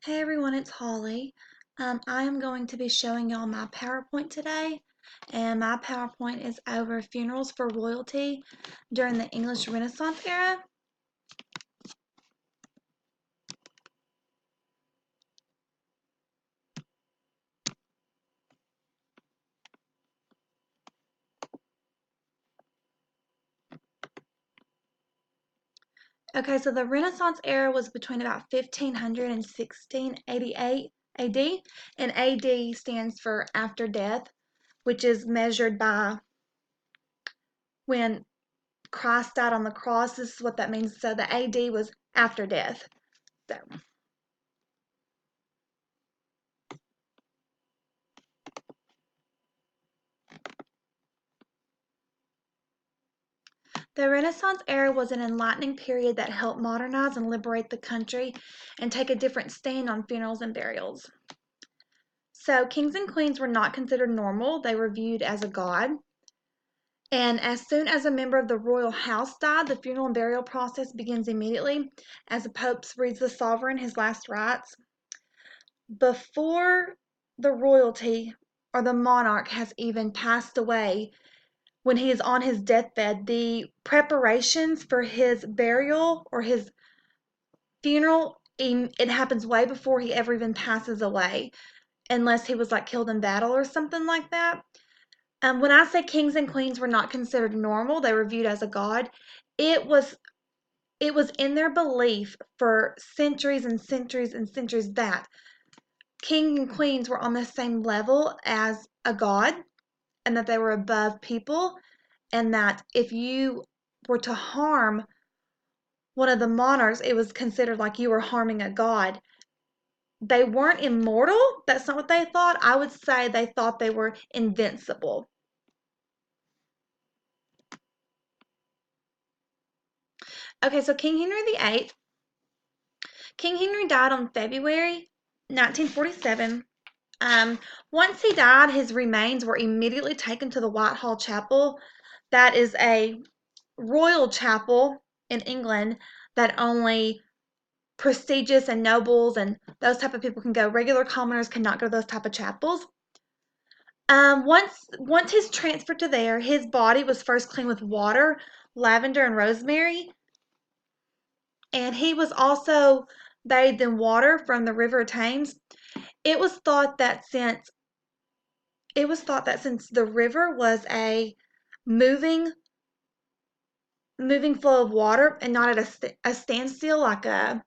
Hey everyone, it's Holly. I am going to be showing y'all my PowerPoint today, and my PowerPoint is over funerals for royalty during the English Renaissance era. Okay, so the Renaissance era was between about 1500 and 1688 AD, and AD stands for after death, which is measured by when Christ died on the cross. This is what that means. So the AD was after death. So. The Renaissance era was an enlightening period that helped modernize and liberate the country and take a different stand on funerals and burials. So, kings and queens were not considered normal, they were viewed as a god. And as soon as a member of the royal house died, the funeral and burial process begins immediately as the Pope reads the sovereign his last rites. Before the royalty or the monarch has even passed away, when he is on his deathbed, the preparations for his burial or his funeral, it happens way before he ever even passes away, unless he was like killed in battle or something like that. When I say kings and queens were not considered normal, they were viewed as a god. It was it was in their belief for centuries and centuries and centuries that king and queens were on the same level as a god and that they were above people, and that if you were to harm one of the monarchs, it was considered like you were harming a god. They weren't immortal. That's not what they thought. I would say they thought they were invincible. Okay, so King Henry VIII. King Henry died on February 1947. Once he died, his remains were immediately taken to the Whitehall Chapel. That is a royal chapel in England that only prestigious and nobles and those type of people can go. Regular commoners cannot go to those type of chapels. Once he's transferred to there, his body was first cleaned with water, lavender, and rosemary, and he was also bathed in water from the River Thames. It was thought that since the river was a moving flow of water and not at a standstill like a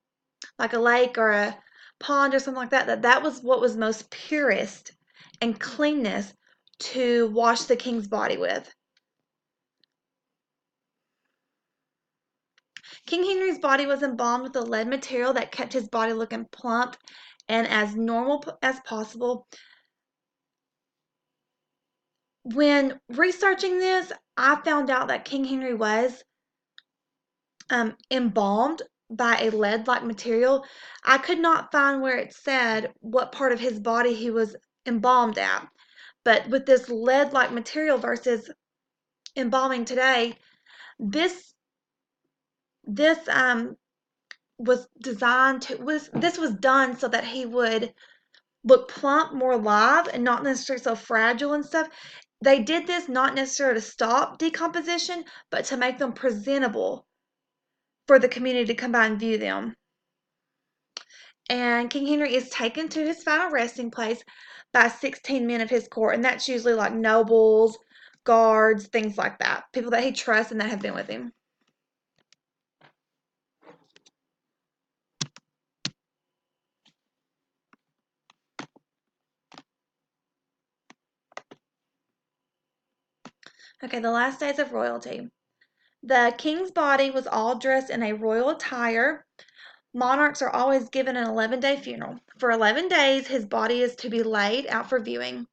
lake or a pond or something like that, that was what was most purest and cleanness to wash the king's body with. King Henry's body was embalmed with a lead material that kept his body looking plump and as normal as possible. When researching this, I found out that King Henry was embalmed by a lead-like material. I could not find where it said what part of his body he was embalmed at. But with this lead-like material versus embalming today, this was designed to this was done so that he would look plump, more alive, and not necessarily so fragile and stuff. They did this not necessarily to stop decomposition, but to make them presentable for the community to come by and view them. And King Henry is taken to his final resting place by 16 men of his court, and that's usually like nobles, guards, things like that, people that he trusts and that have been with him. Okay, the last days of royalty. The king's body was all dressed in a royal attire. Monarchs are always given an 11-day funeral. For 11 days, his body is to be laid out for viewing.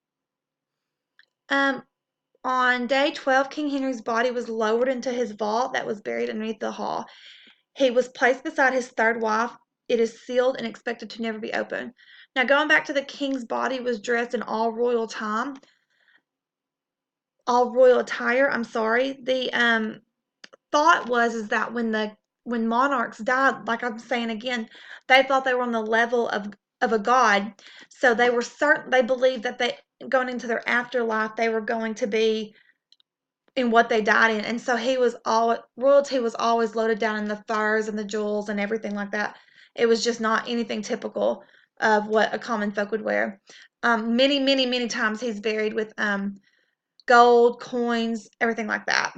On day 12, King Henry's body was lowered into his vault that was buried underneath the hall. He was placed beside his third wife. It is sealed and expected to never be opened. Now, going back to the king's body was dressed in all royal attire. I'm sorry. The thought is that when monarchs died, like I'm saying again, they thought they were on the level of a god. So they were certain, they believed that they, going into their afterlife, they were going to be in what they died in. And so royalty was always loaded down in the furs and the jewels and everything like that. It was just not anything typical of what a common folk would wear. Many, many, many times he's buried with gold, coins, everything like that.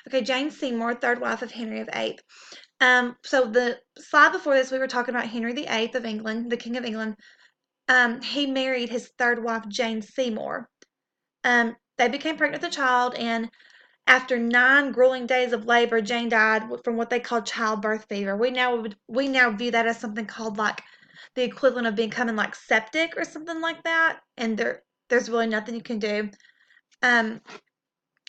Okay, Jane Seymour, third wife of Henry VIII. So the slide before this, we were talking about Henry VIII of England, the King of England. He married his third wife, Jane Seymour. They became pregnant with a child, and after 9 grueling days of labor, Jane died from what they call childbirth fever. We now view that as something called like the equivalent of becoming like septic or something like that, and there's really nothing you can do. Um,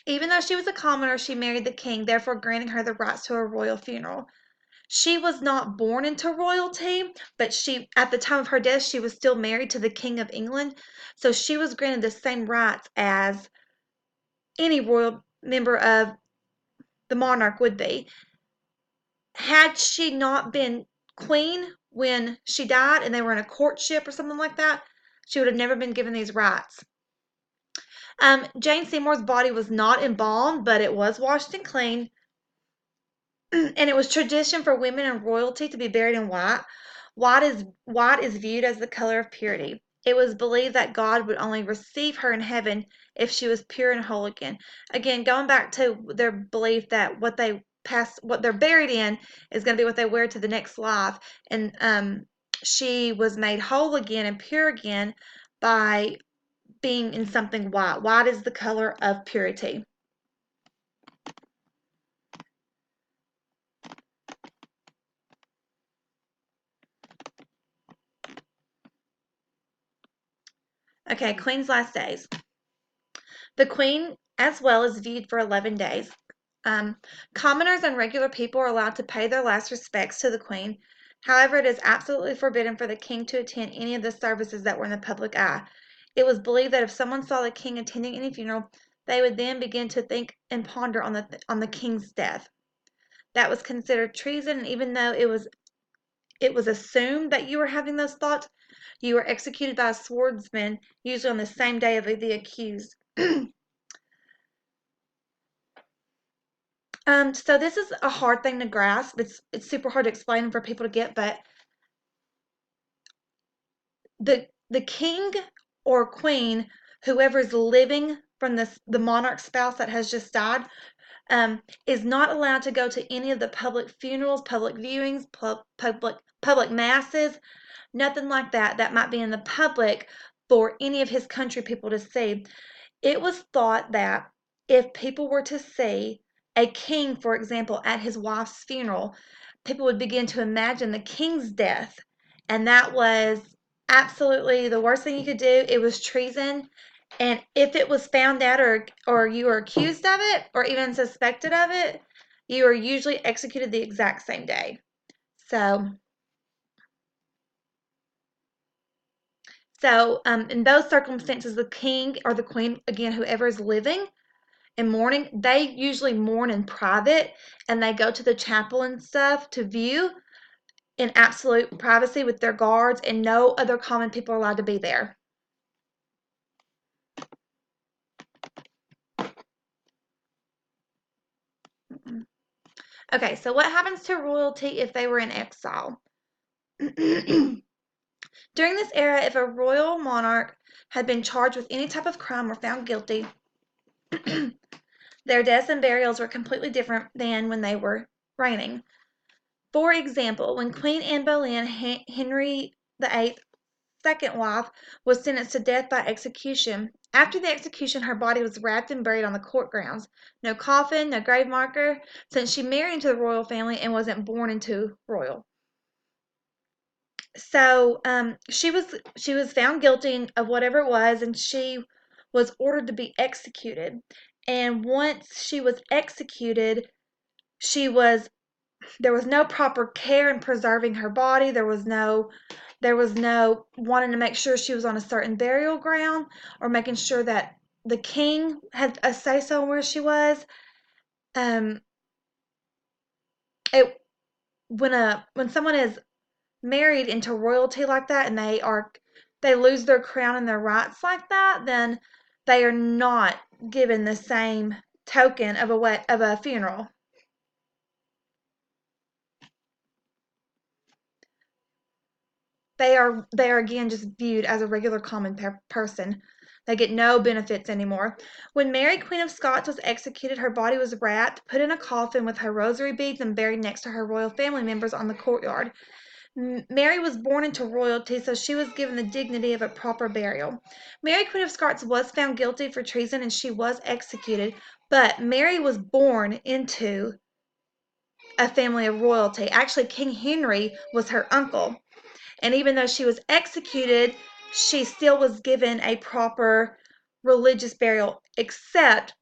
Even though she was a commoner, she married the king, therefore granting her the rights to a royal funeral. She was not born into royalty, but at the time of her death, she was still married to the King of England, so she was granted the same rights as any royal member of the monarch would be. Had she not been queen when she died and they were in a courtship or something like that, she would have never been given these rights. Jane Seymour's body was not embalmed, but it was washed and cleaned. And it was tradition for women in royalty to be buried in white. White is viewed as the color of purity. It was believed that God would only receive her in heaven if she was pure and whole again. Again, going back to their belief that what they're buried in is going to be what they wear to the next life, and she was made whole again and pure again by being in something white. White is the color of purity. Okay, Queen's last days. The Queen, as well, is viewed for 11 days. Commoners and regular people are allowed to pay their last respects to the Queen. However, it is absolutely forbidden for the King to attend any of the services that were in the public eye. It was believed that if someone saw the King attending any funeral, they would then begin to think and ponder on the King's death. That was considered treason, and even though it was assumed that you were having those thoughts, you were executed by a swordsman, usually on the same day of the accused. So this is a hard thing to grasp. It's super hard to explain for people to get, but the king or queen, whoever's living from the monarch spouse that has just died, is not allowed to go to any of the public funerals, public viewings, public masses, nothing like that might be in the public for any of his country people to see. It was thought that if people were to see a king, for example, at his wife's funeral, people would begin to imagine the king's death, and that was absolutely the worst thing you could do. It was treason, and if it was found out or you were accused of it or even suspected of it, you were usually executed the exact same day. So in those circumstances, the king or the queen, again, whoever is living and mourning, they usually mourn in private, and they go to the chapel and stuff to view in absolute privacy with their guards, and no other common people are allowed to be there. Okay, so what happens to royalty if they were in exile? During this era, if a royal monarch had been charged with any type of crime or found guilty, their deaths and burials were completely different than when they were reigning. For example, when Queen Anne Boleyn, Henry VIII's second wife, was sentenced to death by execution, after the execution, her body was wrapped and buried on the court grounds. No coffin, no grave marker, since she married into the royal family and wasn't born into royal. So she was found guilty of whatever it was, and she was ordered to be executed. And once she was executed, there was no proper care in preserving her body. There was no wanting to make sure she was on a certain burial ground or making sure that the king had a say so where she was. Um, it when someone is married into royalty like that and they lose their crown and their rights like that, then they are not given the same token of a funeral. They are again just viewed as a regular common person. They get no benefits anymore. When Mary, Queen of Scots, was executed, her body was wrapped, put in a coffin with her rosary beads, and buried next to her royal family members on the courtyard. Mary was born into royalty, so she was given the dignity of a proper burial. Mary, Queen of Scots, was found guilty for treason and she was executed, but Mary was born into a family of royalty. Actually, King Henry was her uncle. And even though she was executed, she still was given a proper religious burial, except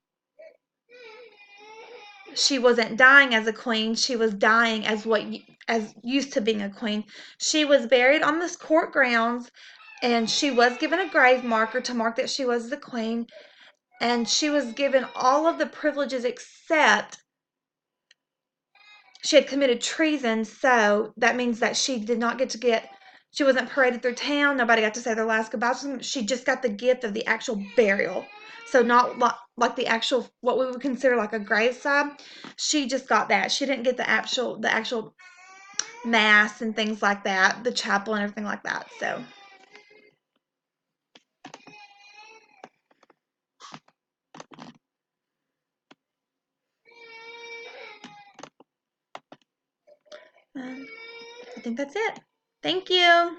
she wasn't dying as a queen. She was dying as used to being a queen. She was buried on this court grounds, and she was given a grave marker to mark that she was the queen. And she was given all of the privileges except she had committed treason, so that means that she did not she wasn't paraded through town. Nobody got to say their last goodbyes. She just got the gift of the actual burial. So not like the actual, what we would consider like a graveside. She just got that. She didn't get the actual mass and things like that, the chapel and everything like that. So I think that's it. Thank you.